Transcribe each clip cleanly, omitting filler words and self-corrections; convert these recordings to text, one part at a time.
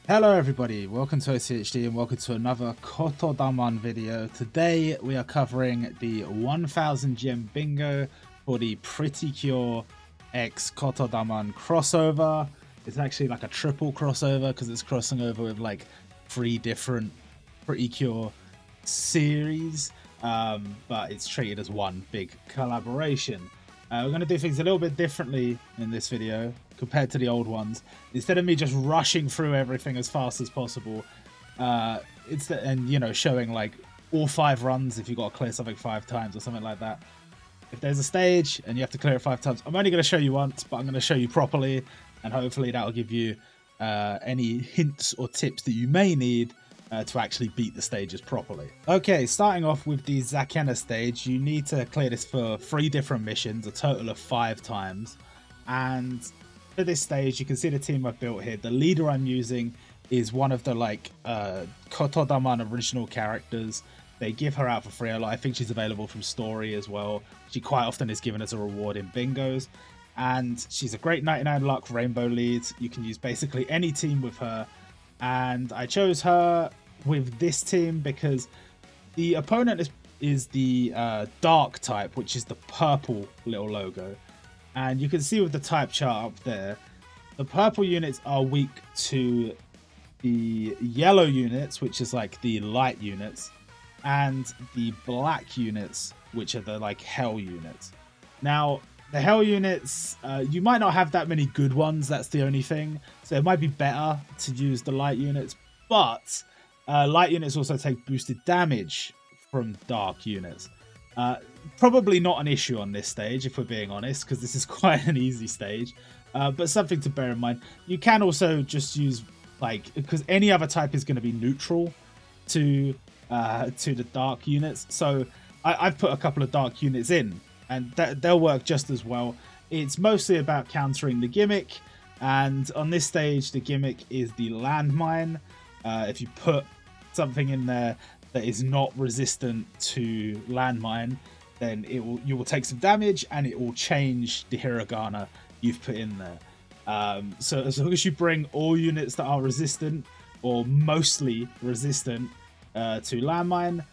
Hello everybody, welcome to OCHD and welcome to another Kotodaman video. Today we are covering the 1000 gem bingo for the Precure X Kotodaman crossover. It's actually like a triple crossover because it's crossing over with like 3 different Precure series, but it's treated as one big collaboration. We're going to do things a little bit differently in this video compared to the old ones. Instead of me just rushing through everything as fast as possible, showing like all 5 runs if you've got to clear something 5 times or something like that. If there's a stage and you have to clear it 5 times, I'm only going to show you once, but I'm going to show you properly, and hopefully that'll give you any hints or tips that you may need to actually beat the stages properly. Okay, starting off with the Zakenna stage, you need to clear this for 3 different missions, a total of 5 times. And for this stage, you can see the team I've built here. The leader I'm using is one of the Kotodaman original characters. They give her out for free a lot. I think she's available from story as well. She quite often is given as a reward in bingos. And she's a great 99 luck rainbow lead. You can use basically any team with her. And I chose her with this team because the opponent is the dark type, which is the purple little logo. And you can see with the type chart up there, the purple units are weak to the yellow units, which is like the light units, and the black units, which are the like hell units. Now, the hell units, you might not have that many good ones, that's the only thing. So it might be better to use the light units, but light units also take boosted damage from dark units. Probably not an issue on this stage, if we're being honest, because this is quite an easy stage, but something to bear in mind. You can also just use, because any other type is going to be neutral to the dark units. So I've put a couple of dark units in, and they'll work just as well. It's mostly about countering the gimmick, and on this stage, the gimmick is the landmine. If you put something in there that is not resistant to landmine, then you will take some damage and it will change the hiragana you've put in there. So as long as you bring all units that are resistant or mostly resistant to landmine,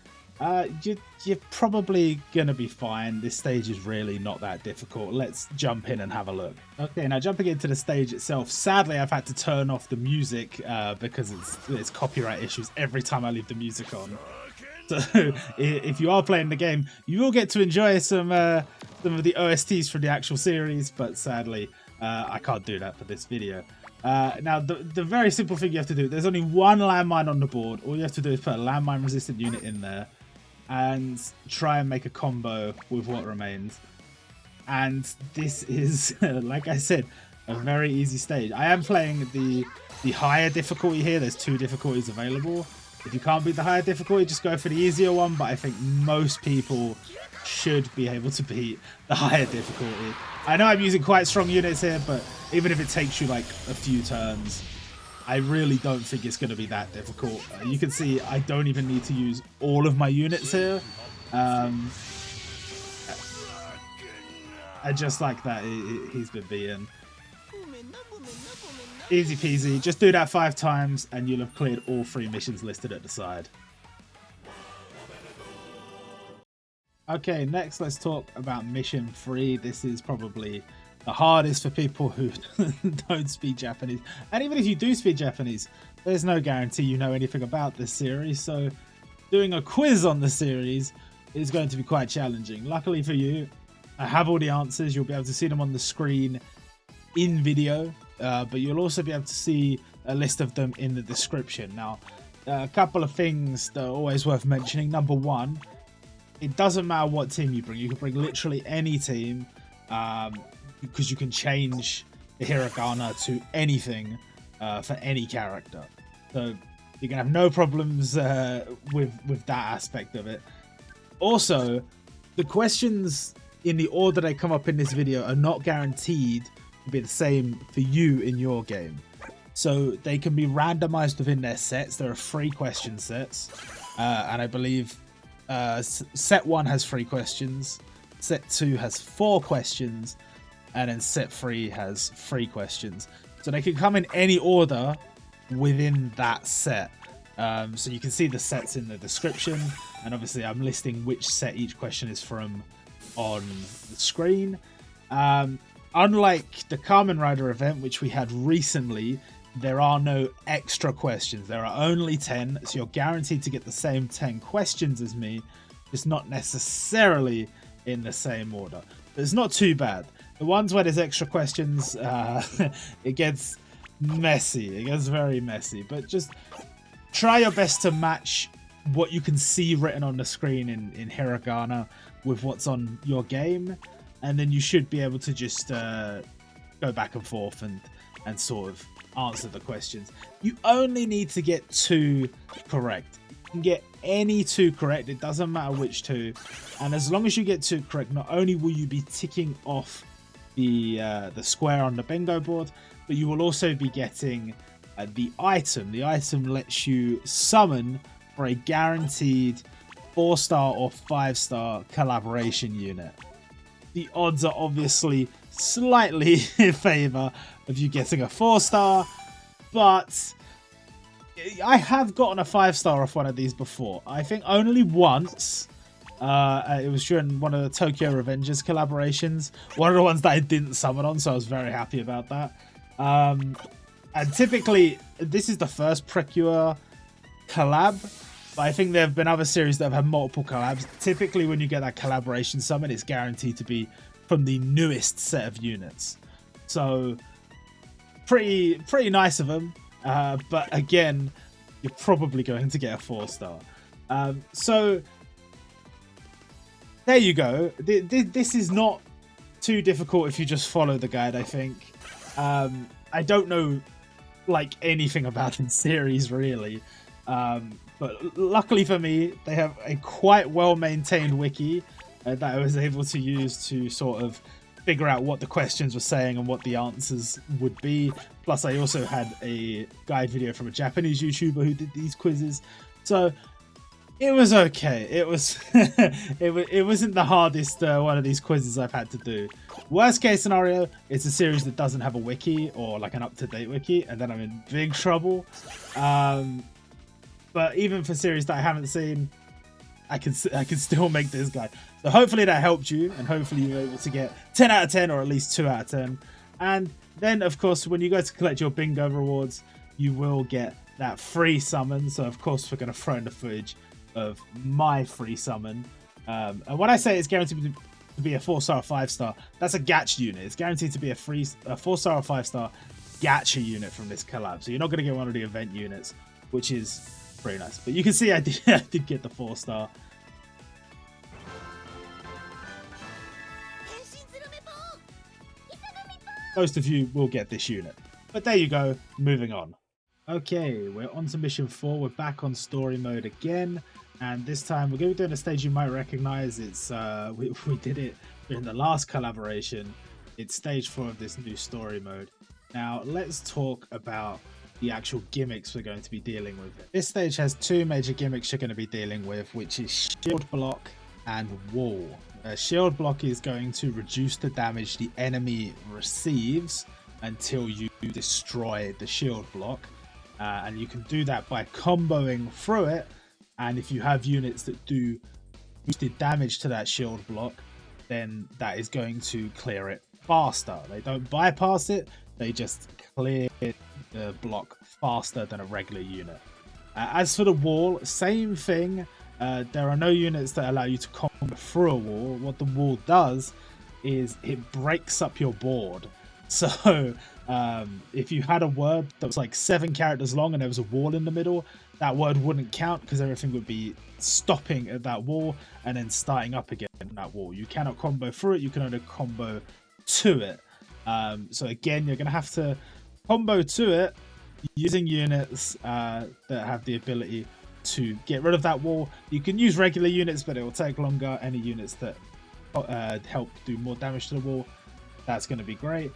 you're probably gonna be fine. This stage is really not that difficult. Let's jump in and have a look. Okay, now jumping into the stage itself, sadly I've had to turn off the music because it's copyright issues every time I leave the music on. So if you are playing the game, you will get to enjoy some of the OSTs from the actual series, but sadly I can't do that for this video. Now, the very simple thing you have to do, there's only one landmine on the board. All you have to do is put a landmine resistant unit in there and try and make a combo with what remains. And this is, like I said, a very easy stage. I am playing the higher difficulty here. There's 2 difficulties available. If you can't beat the higher difficulty, just go for the easier one. But I think most people should be able to beat the higher difficulty. I know I'm using quite strong units here, but even if it takes you like a few turns, I really don't think it's going to be that difficult. You can see I don't even need to use all of my units here. And just like that, he's been beaten. Easy peasy. Just do that 5 times and you'll have cleared all 3 missions listed at the side. Okay, next let's talk about mission 3. This is probably the hardest for people who don't speak Japanese. And even if you do speak Japanese, there's no guarantee you know anything about this series. So doing a quiz on the series is going to be quite challenging. Luckily for you, I have all the answers. You'll be able to see them on the screen in video, but you'll also be able to see a list of them in the description. Now, a couple of things that are always worth mentioning. Number 1, it doesn't matter what team you bring. You can bring literally any team, because you can change the hiragana to anything for any character. So you can have no problems with that aspect of it. Also, the questions in the order they come up in this video are not guaranteed to be the same for you in your game. So they can be randomized within their sets. There are 3 question sets, and I believe set 1 has 3 questions, set 2 has 4 questions, and then set 3 has 3 questions. So they can come in any order, within that set. So you can see the sets in the description, and obviously I'm listing which set each question is from on the screen. Unlike the Kamen Rider event, which we had recently, there are no extra questions. There are only 10, so you're guaranteed to get the same 10 questions as me, just not necessarily in the same order. But it's not too bad. The ones where there's extra questions, it gets messy. It gets very messy. But just try your best to match what you can see written on the screen in hiragana with what's on your game, and then you should be able to just go back and forth and sort of answer the questions. You only need to get 2 correct. You can get any 2 correct, it doesn't matter which 2, and as long as you get 2 correct, not only will you be ticking off the square on the bingo board, but you will also be getting the item. The item lets you summon for a guaranteed 4-star or 5-star collaboration unit. The odds are obviously slightly in favor of you getting a 4-star, but I have gotten a 5-star off one of these before. I think only once. It was during one of the Tokyo Revengers collaborations. One of the ones that I didn't summon on, so I was very happy about that. And typically, this is the first Precure collab, but I think there have been other series that have had multiple collabs. Typically, when you get that collaboration summon, it's guaranteed to be from the newest set of units. So, pretty nice of them. But again, you're probably going to get a 4-star. So, there you go. This is not too difficult if you just follow the guide, I think. I don't know like anything about the series really, but luckily for me, they have a quite well-maintained wiki that I was able to use to sort of figure out what the questions were saying and what the answers would be. Plus, I also had a guide video from a Japanese YouTuber who did these quizzes, so it was okay. It was it wasn't the hardest one of these quizzes I've had to do. Worst case scenario, it's a series that doesn't have a wiki or like an up-to-date wiki, and then I'm in big trouble. But even for series that I haven't seen, I can still make this guide. So hopefully that helped you, and hopefully you're able to get 10 out of 10 or at least 2 out of 10. And then, of course, when you go to collect your bingo rewards, you will get that free summon. So, of course, we're going to throw in the footage of my free summon. And when I say it's guaranteed to be a 4-star or 5-star, that's a gacha unit. It's guaranteed to be a 4-star or 5-star gacha unit from this collab. So you're not going to get one of the event units, which is pretty nice. But you can see I did get the 4-star. Most of you will get this unit. But there you go, moving on. Okay, we're on to mission 4. We're back on story mode again. And this time we're going to be doing a stage you might recognize. It's we did it in the last collaboration. It's stage 4 of this new story mode. Now let's talk about the actual gimmicks we're going to be dealing with. This stage has 2 major gimmicks you're going to be dealing with, which is shield block and wall. Shield block is going to reduce the damage the enemy receives until you destroy the shield block. And you can do that by comboing through it. And if you have units that do boosted damage to that shield block, then that is going to clear it faster. They don't bypass it, they just clear the block faster than a regular unit. As for the wall, same thing. There are no units that allow you to combo through a wall. What the wall does is it breaks up your board. So if you had a word that was like 7 characters long and there was a wall in the middle, that word wouldn't count because everything would be stopping at that wall and then starting up again on that wall. You cannot combo through it, you can only combo to it. So again, you're going to have to combo to it using units that have the ability to get rid of that wall. You can use regular units, but it will take longer. Any units that help do more damage to the wall, that's going to be great.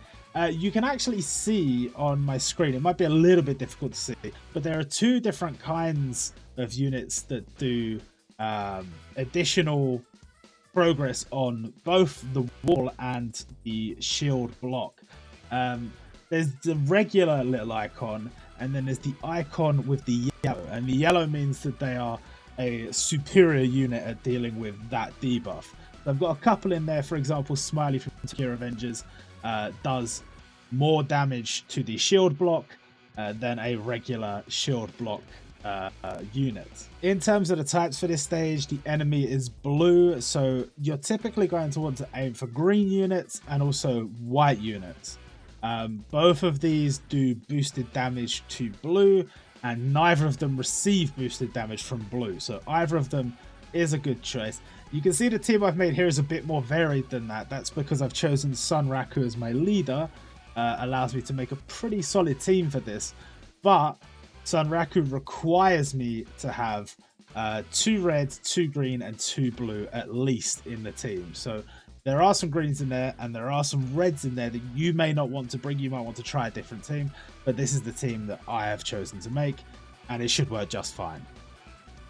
You can actually see on my screen, it might be a little bit difficult to see, but there are 2 different kinds of units that do additional progress on both the wall and the shield block. there's the regular little icon, and then there's the icon with the yellow. And the yellow means that they are a superior unit at dealing with that debuff. So I've got a couple in there. For example, Smiley from Secure Avengers does more damage to the shield block than a regular shield block unit. In terms of the types for this stage, the enemy is blue, so you're typically going to want to aim for green units and also white units. Both of these do boosted damage to blue, and neither of them receive boosted damage from blue, so either of them is a good choice. You can see the team I've made here is a bit more varied than that. That's because I've chosen Sun Raku as my leader. Allows me to make a pretty solid team for this, but Sun Raku requires me to have 2 red, 2 green, and 2 blue at least in the team. So there are some greens in there and there are some reds in there that you may not want to bring. You might want to try a different team, but this is the team that I have chosen to make, and it should work just fine.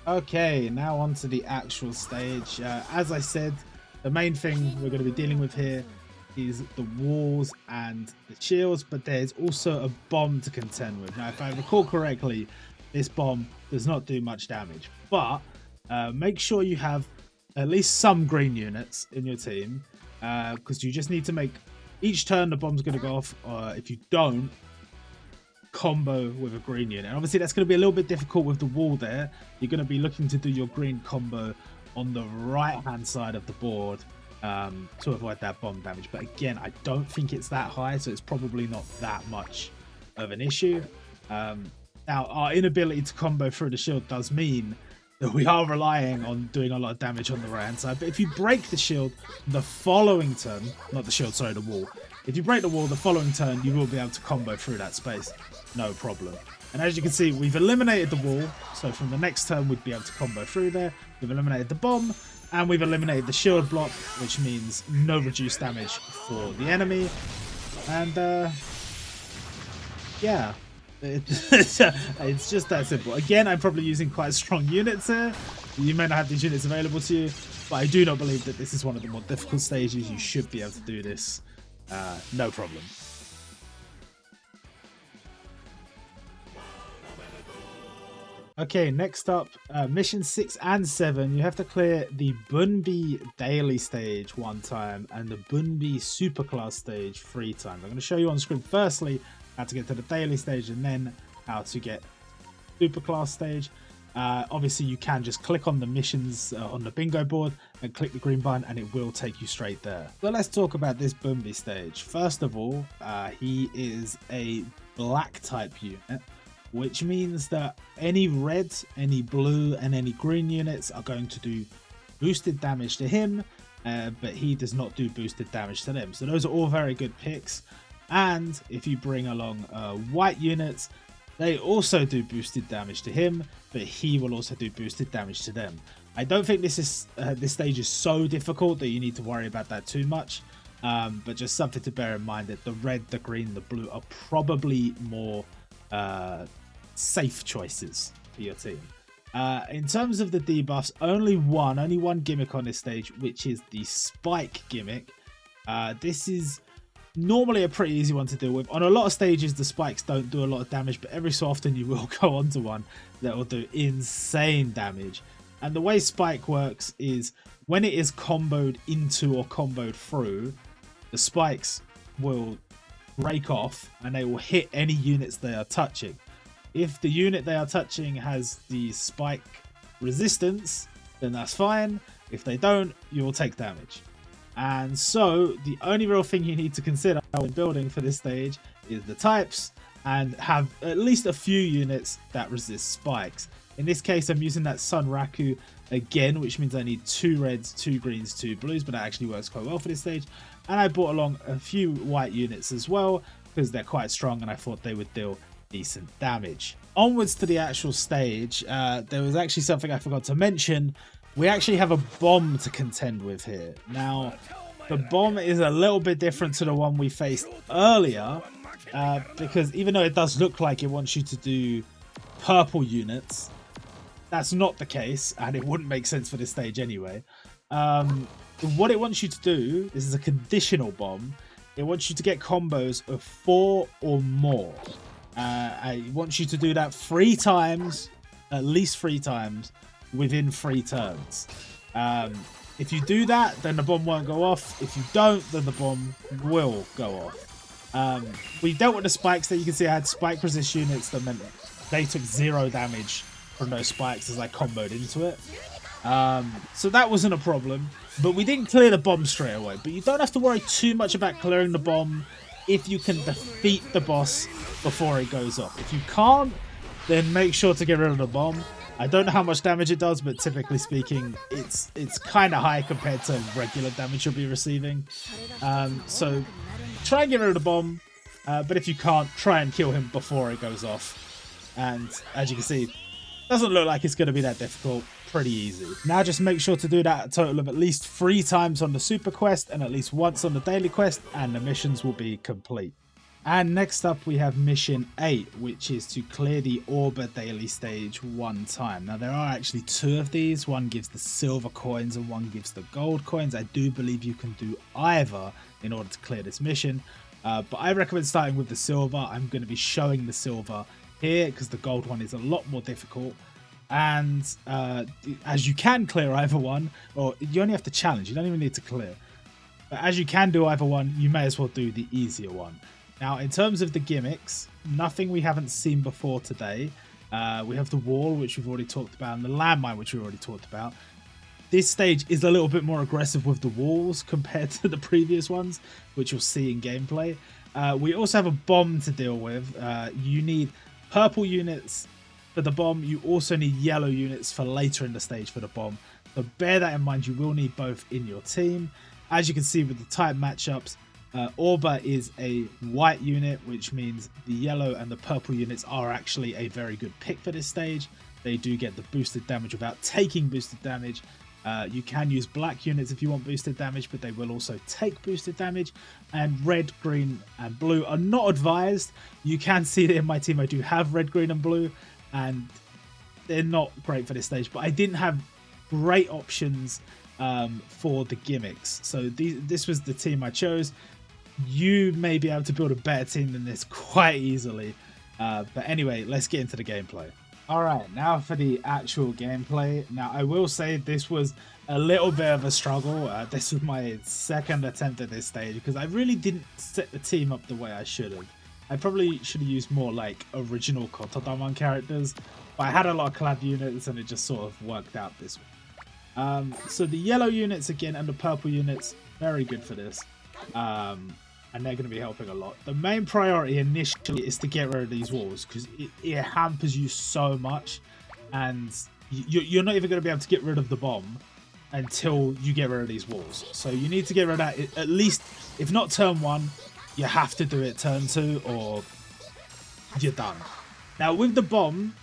Okay, now on to the actual stage. As I said, the main thing we're going to be dealing with here is the walls and the shields, but there's also a bomb to contend with. Now, if I recall correctly, this bomb does not do much damage, but make sure you have at least some green units in your team, because you just need to make each turn the bomb's going to go off. If you don't, combo with a green unit. And obviously that's going to be a little bit difficult with the wall there. You're going to be looking to do your green combo on the right hand side of the board to avoid that bomb damage. But again, I don't think it's that high, so it's probably not that much of an issue. Now, our inability to combo through the shield does mean that we are relying on doing a lot of damage on the right hand side. But if you break the shield the following turn, not the shield, sorry, the wall. If you break the wall the following turn, you will be able to combo through that space, no problem. And as you can see, we've eliminated the wall, so from the next turn we'd be able to combo through there. We've eliminated the bomb, and we've eliminated the shield block, which means no reduced damage for the enemy. And yeah, it's just that simple. Again, I'm probably using quite strong units here. You may not have these units available to you, but I do not believe that this is one of the more difficult stages. You should be able to do this no problem. Okay, next up, mission 6 and 7. You have to clear the Bunbee daily stage 1 time and the Bunbee superclass stage 3 times. I'm going to show you on screen firstly how to get to the daily stage and then how to get superclass stage. Obviously you can just click on the missions on the bingo board and click the green button and it will take you straight there. So let's talk about this Bunbee stage. First of all, he is a black type unit, which means that any red, any blue, and any green units are going to do boosted damage to him, but he does not do boosted damage to them. So those are all very good picks. And if you bring along white units, they also do boosted damage to him, but he will also do boosted damage to them. I don't think this stage is so difficult that you need to worry about that too much, but just something to bear in mind that the red, the green, the blue are probably more safe choices for your team. In terms of the debuffs, only one gimmick on this stage, which is the spike gimmick. This is normally a pretty easy one to deal with. On a lot of stages the spikes don't do a lot of damage, but every so often you will go onto one that will do insane damage. And the way spike works is when it is comboed into or comboed through, the spikes will break off and they will hit any units they are touching. If the unit they are touching has the spike resistance, then that's fine. If they don't, you will take damage. And so the only real thing you need to consider when building for this stage is the types and have at least a few units that resist spikes. In this case, I'm using that Sun Raku again, which means I need 2 reds, 2 greens, 2 blues, but that actually works quite well for this stage. And I brought along a few white units as well because they're quite strong and I thought they would deal decent damage. Onwards to the actual stage, there was actually something I forgot to mention. We actually have a bomb to contend with here. Now, the bomb is a little bit different to the one we faced earlier, because even though it does look like it wants you to do purple units, that's not the case, and it wouldn't make sense for this stage anyway. What it wants you to do, this is a conditional bomb, it wants you to get combos of 4 or more. It wants you to do that 3 times, at least 3 times, within 3 turns. If you do that, then the bomb won't go off. If you don't, then the bomb will go off. We dealt with the spikes there. You can see I had spike resist units that meant they took 0 damage from those spikes as I comboed into it. So that wasn't a problem, but we didn't clear the bomb straight away. But you don't have to worry too much about clearing the bomb if you can defeat the boss before it goes off. If you can't, then make sure to get rid of the bomb. I don't know how much damage it does, but typically speaking, it's kind of high compared to regular damage you'll be receiving. So try and get rid of the bomb, but if you can't, try and kill him before it goes off. And as you can see, doesn't look like it's going to be that difficult. Pretty easy. Now just make sure to do that a total of at least 3 times on the super quest and at least once on the daily quest, and the missions will be complete. And next up we have mission 8, which is to clear the Orba daily stage 1 time. Now there are actually 2 of these. One gives the silver coins and one gives the gold coins. I do believe you can do either in order to clear this mission, but I recommend starting with the silver. I'm going to be showing the silver here because the gold one is a lot more difficult. And as you can clear either one, or you only have to challenge, you don't even need to clear. But as you can do either one, you may as well do the easier one. Now, in terms of the gimmicks, nothing we haven't seen before today. We have the wall, which we've already talked about, and the landmine, which we already talked about. This stage is a little bit more aggressive with the walls compared to the previous ones, which you'll see in gameplay. We also have a bomb to deal with. You need purple units for the bomb. You also need yellow units for later in the stage for the bomb. So bear that in mind, you will need both in your team. As you can see with the type matchups, Orba is a white unit, which means the yellow and the purple units are actually a very good pick for this stage. They do get the boosted damage without taking boosted damage. You can use black units if you want boosted damage, but they will also take boosted damage. And red, green, and blue are not advised. You can see that in my team I do have red, green, and blue, and they're not great for this stage. But I didn't have great options for the gimmicks, so this was the team I chose. You may be able to build a better team than this quite easily. But anyway, let's get into the gameplay. Alright, now for the actual gameplay. Now, I will say this was a little bit of a struggle. This was my second attempt at this stage because I really didn't set the team up the way I should have. I probably should have used more like original Kotodaman characters, but I had a lot of collab units and it just sort of worked out this way. So the yellow units again and the purple units, very good for this. And they're going to be helping a lot. The main priority initially is to get rid of these walls because it hampers you so much, and you're not even going to be able to get rid of the bomb until you get rid of these walls. So you need to get rid of that at least, if not turn 1, you have to do it turn 2 or you're done. Now with the bomb,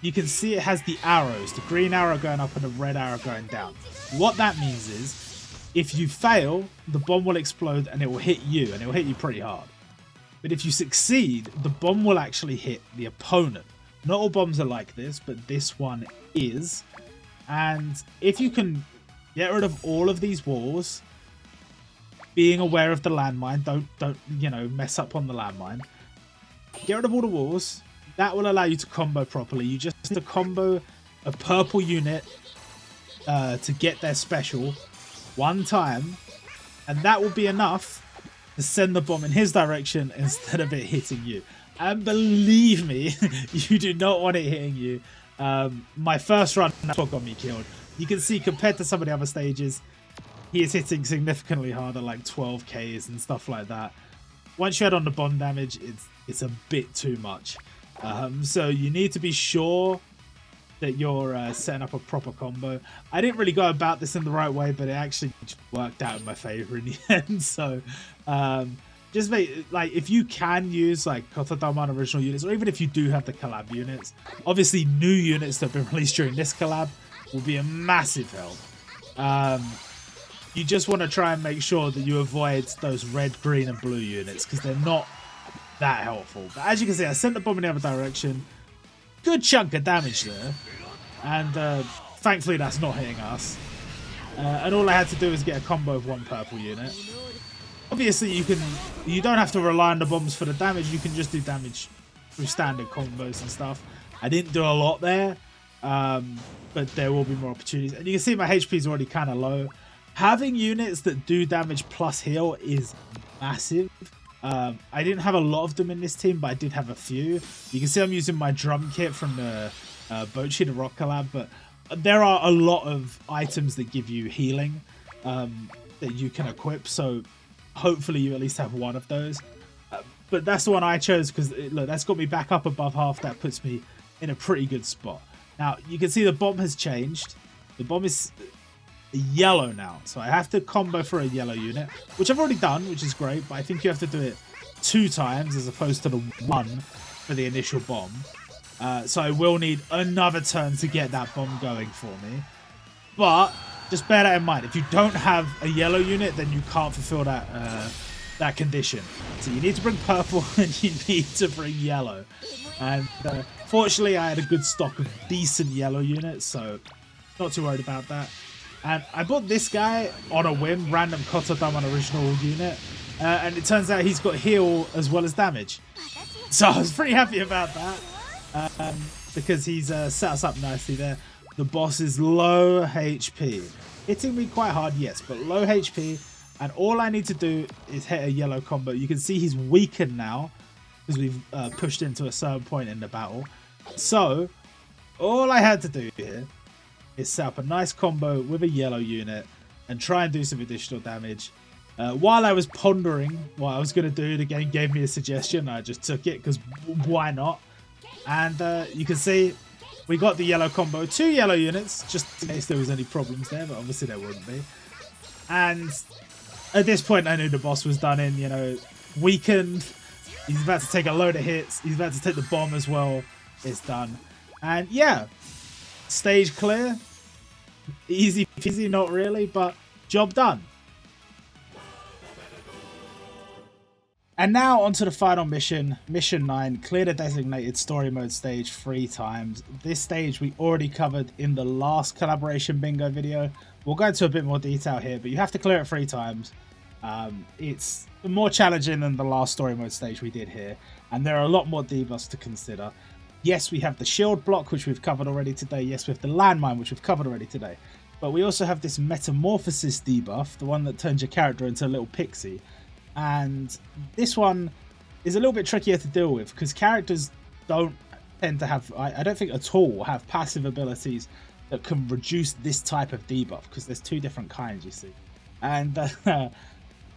you can see it has the arrows, the green arrow going up and the red arrow going down. What that means is, if you fail, the bomb will explode and it will hit you, and it will hit you pretty hard. But if you succeed, the bomb will actually hit the opponent. Not all bombs are like this, but this one is. And if you can get rid of all of these walls, being aware of the landmine, don't you know, mess up on the landmine. Get rid of all the walls. That will allow you to combo properly. You just need to combo a purple unit to get their special 1 time, and that will be enough to send the bomb in his direction instead of it hitting you. And believe me, you do not want it hitting you. My first run, that's what got me killed. You can see compared to some of the other stages, he is hitting significantly harder, like 12Ks and stuff like that. Once you add on the bomb damage, it's a bit too much. So you need to be sure that you're setting up a proper combo. I didn't really go about this in the right way, but it actually just worked out in my favor in the end. So just make, like, if you can use like Kotodaman original units, or even if you do have the collab units, obviously new units that have been released during this collab will be a massive help. You just want to try and make sure that you avoid those red, green, and blue units because they're not that helpful. But as you can see, I sent the bomb in the other direction. Good chunk of damage there, and thankfully that's not hitting us. And all I had to do was get a combo of 1 purple unit. Obviously, you don't have to rely on the bombs for the damage. You can just do damage through standard combos and stuff. I didn't do a lot there, but there will be more opportunities. And you can see my HP is already kind of low. Having units that do damage plus heal is massive. I didn't have a lot of them in this team, but I did have a few. You can see I'm using my drum kit from the Bochi, the rock collab, but there are a lot of items that give you healing that you can equip, so hopefully you at least have one of those. But that's the one I chose because look, that's got me back up above half. That puts me in a pretty good spot. Now you can see the bomb has changed. The bomb is yellow now, so I have to combo for a yellow unit, which I've already done, which is great, but I think you have to do it 2 times as opposed to the 1 for the initial bomb. So I will need another turn to get that bomb going for me. But just bear that in mind. If you don't have a yellow unit, then you can't fulfill that condition. So you need to bring purple and you need to bring yellow. And fortunately, I had a good stock of decent yellow units, so not too worried about that. And I bought this guy on a whim, random Kotodaman original unit. And it turns out he's got heal as well as damage. So I was pretty happy about that. Because he's set us up nicely there. The boss is low HP. Hitting me quite hard, yes, but low HP. And all I need to do is hit a yellow combo. You can see he's weakened now because we've pushed into a certain point in the battle. So all I had to do here is set up a nice combo with a yellow unit and try and do some additional damage. While I was pondering what I was going to do, the game gave me a suggestion. I just took it because why not? And you can see we got the yellow combo, 2 yellow units, just in case there was any problems there, but obviously there wouldn't be. And at this point, I knew the boss was done in, you know, weakened. He's about to take a load of hits. He's about to take the bomb as well. It's done. And yeah, stage clear. Easy peasy, not really, but job done. And now onto the final mission, Mission 9, clear the designated story mode stage 3 times. This stage we already covered in the last collaboration bingo video. We'll go into a bit more detail here, but you have to clear it 3 times. It's more challenging than the last story mode stage we did here, and there are a lot more debuffs to consider. Yes, we have the shield block, which we've covered already today. Yes, we have the landmine, which we've covered already today. But we also have this metamorphosis debuff, the one that turns your character into a little pixie. And this one is a little bit trickier to deal with because characters don't tend to have, I don't think at all, have passive abilities that can reduce this type of debuff because there's 2 different kinds, you see. And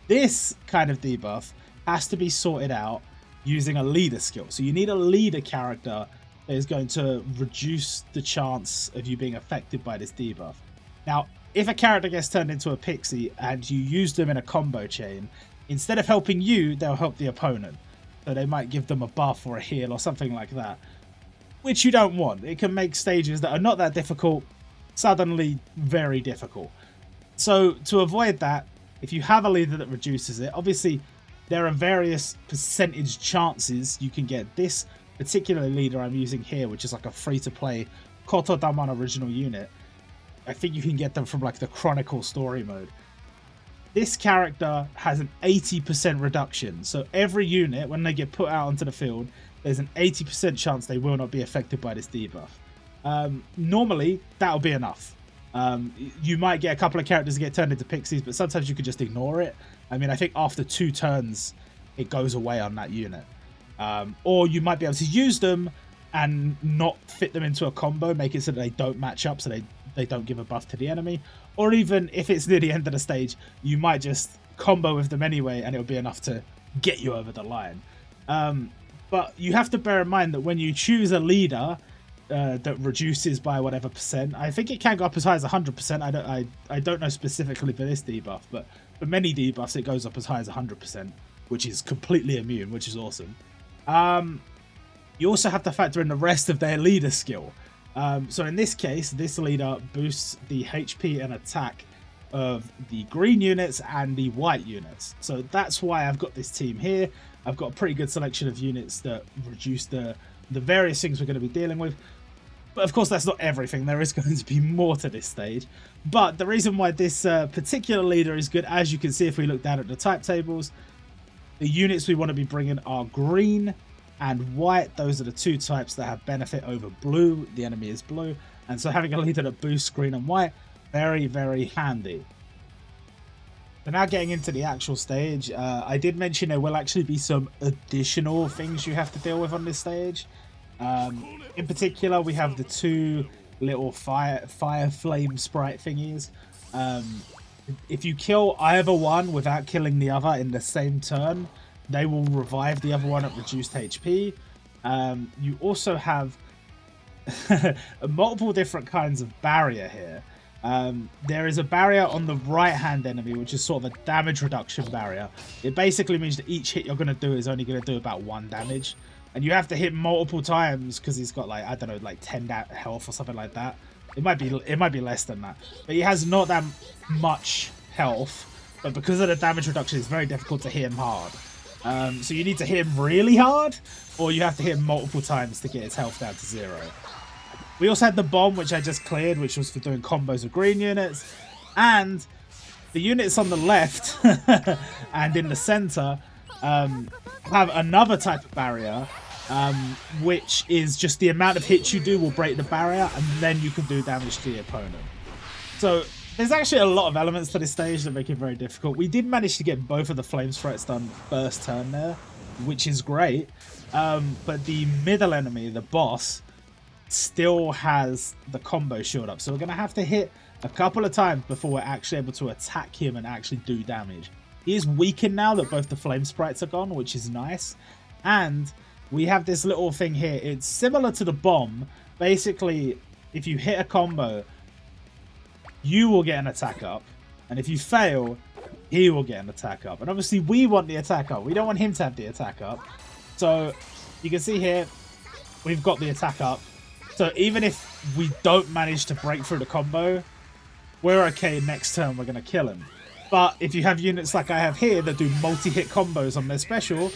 this kind of debuff has to be sorted out using a leader skill. So you need a leader character that is going to reduce the chance of you being affected by this debuff. Now, if a character gets turned into a pixie and you use them in a combo chain, instead of helping you, they'll help the opponent. So they might give them a buff or a heal or something like that, which you don't want. It can make stages that are not that difficult suddenly very difficult. So to avoid that, if you have a leader that reduces it, obviously there are various percentage chances you can get this particular leader I'm using here, which is like a free-to-play Kotodaman original unit. I think you can get them from like the Chronicle story mode. This character has an 80% reduction, so every unit, when they get put out onto the field, there's an 80% chance they will not be affected by this debuff. Normally, that'll be enough. You might get a couple of characters that get turned into pixies, but sometimes you could just ignore it. I mean, I think after 2 turns, it goes away on that unit. Or you might be able to use them and not fit them into a combo, make it so that they don't match up, so they don't give a buff to the enemy. Or even if it's near the end of the stage, you might just combo with them anyway and it'll be enough to get you over the line. But you have to bear in mind that when you choose a leader that reduces by whatever percent, I think it can go up as high as 100%. I don't know specifically for this debuff, but for many debuffs it goes up as high as 100%, which is completely immune, which is awesome. You also have to factor in the rest of their leader skill. So in this case, this leader boosts the HP and attack of the green units and the white units. So that's why I've got this team here. I've got a pretty good selection of units that reduce the various things we're going to be dealing with. But of course, that's not everything. There is going to be more to this stage. But the reason why this particular leader is good, as you can see if we look down at the type tables, the units we want to be bringing are green and white. Those are the two types that have benefit over blue. The enemy is blue. And so having a leader that boosts green and white, very, very handy. So now getting into the actual stage, I did mention there will actually be some additional things you have to deal with on this stage. In particular, we have the two little fire flame sprite thingies. If you kill either one without killing the other in the same turn, they will revive the other one at reduced HP. You also have multiple different kinds of barrier here. There is a barrier on the right hand enemy, which is sort of a damage reduction barrier. It basically means that each hit you're going to do is only going to do about 1 damage. And you have to hit multiple times because he's got, like, I don't know, like 10 health or something like that. It might be less than that. But he has not that much health. But because of the damage reduction, it's very difficult to hit him hard. So you need to hit him really hard, or you have to hit him multiple times to get his health down to 0. We also had the bomb, which I just cleared, which was for doing combos of green units. And the units on the left and in the center have another type of barrier, which is just the amount of hits you do will break the barrier, and then you can do damage to the opponent. So there's actually a lot of elements to this stage that make it very difficult. We did manage to get both of the flame sprites done first turn there, which is great. But the middle enemy, the boss, still has the combo shield up. So we're going to have to hit a couple of times before we're actually able to attack him and actually do damage. He is weakened now that both the flame sprites are gone, which is nice. And we have this little thing here. It's similar to the bomb. Basically, if you hit a combo, you will get an attack up. And if you fail, he will get an attack up. And obviously, we want the attack up. We don't want him to have the attack up. So you can see here, we've got the attack up. So even if we don't manage to break through the combo, we're okay. Next turn, we're going to kill him. But if you have units like I have here that do multi-hit combos on their special,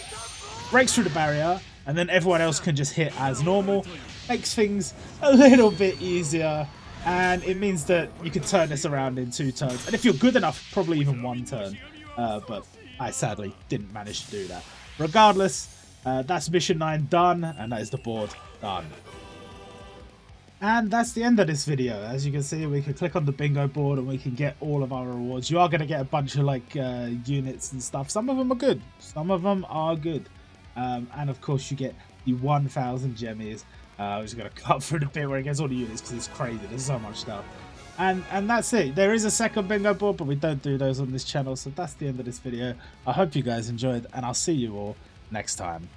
breaks through the barrier, and then everyone else can just hit as normal, makes things a little bit easier, and it means that you can turn this around in 2 turns. And if you're good enough, probably even 1 turn. But I sadly didn't manage to do that. Regardless, that's mission 9 done, and that is the board done. And that's the end of this video. As you can see, we can click on the bingo board and we can get all of our rewards. You are going to get a bunch of like units and stuff. Some of them are good. Some of them are good. And of course, you get the 1,000 gemmies. I'm just going to cut through the bit where it gets all the units because it's crazy. There's so much stuff. And that's it. There is a second bingo board, but we don't do those on this channel. So that's the end of this video. I hope you guys enjoyed, and I'll see you all next time.